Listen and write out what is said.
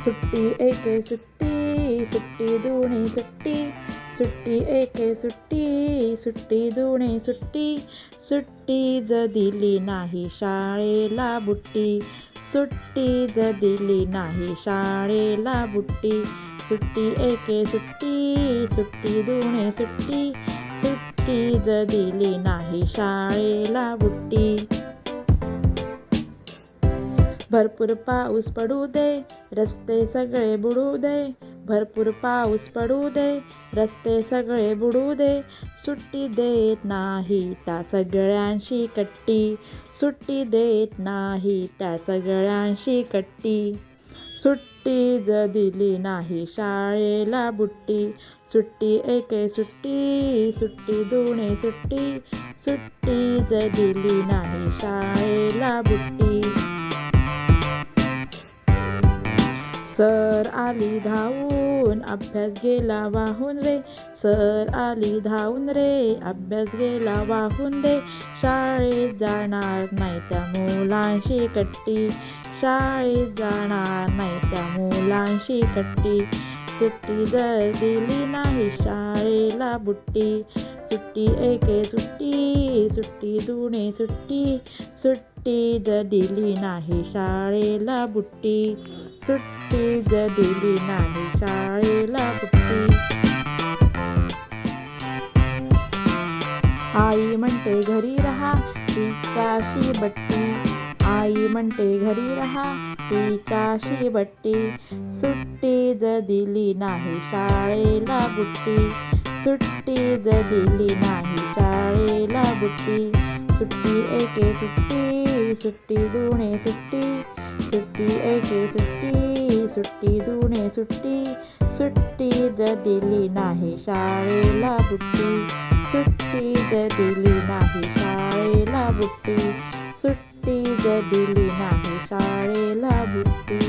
सुट्टी एके सुट्टी, सुट्टी दोन्ही सुट्टी, सुट्टी एके सुट्टी, सुट्टी दोन्ही सुट्टी, सुट्टी ज दिली नाही शाळेला बुट्टी, सुट्टी ज दिली नाही शाळेला बुट्टी, सुट्टी एके सुट्टी, सुट्टी दोन्ही सुट्टी, सुट्टी ज दिली नाही शाळेला बुट्टी. भरपूर पाऊस पडू दे, रस्ते सगळे बुडू दे, भरपूर पाऊस पडू दे, रस्ते सगळे बुडू दे, सुट्टी देत नाही त्या सगळ्यांशी कट्टी, सुट्टी देत नाही त्या सगळ्यांशी कट्टी, सुट्टी ज दिली नाही शाळेला बुट्टी, सुट्टी एके सुट्टी, सुट्टी दोन्ही सुट्टी, सुट्टी ज दिली नाही शाळेला बुट्टी. सर आली धावून अभ्यास गेला वाहून रे, सर आली धावून रे अभ्यास गेला वाहून रे, शाळेत जाणार नाही त्या मुलांशी कट्टी, शाळेत जाणार नाही त्या मुलांशी कट्टी, सुट्टी जर दिली नाही शाळेला बुट्टी, सुट्टी एके सुट्टी, सुट्टी दोन्ही सुट्टी, सुट्टी ज दिली नाही शाळेला बुट्टी, सुट्टी ज दिली नाही शाळेला बुट्टी. आई म्हणते घरी राहा तिच्याशी बट्टी, आई म्हणते घरी राहा तिच्याशी बट्टी, सुट्टी ज दिली नाही शाळेला बुट्टी, सुट्टी ज दिली नाही शाळेला बुट्टी, सुट्टी एके सुट्टी, सुट्टी दोन्ही सुट्टी, सुट्टी एके सुट्टी, सुट्टी दोन्ही सुट्टी, सुट्टी ज दिली नाही शाळेला बुट्टी, सुट्टी ज दिली नाही शाळेला बुट्टी, सुट्टी ज दिली नाही शाळेला बुट्टी.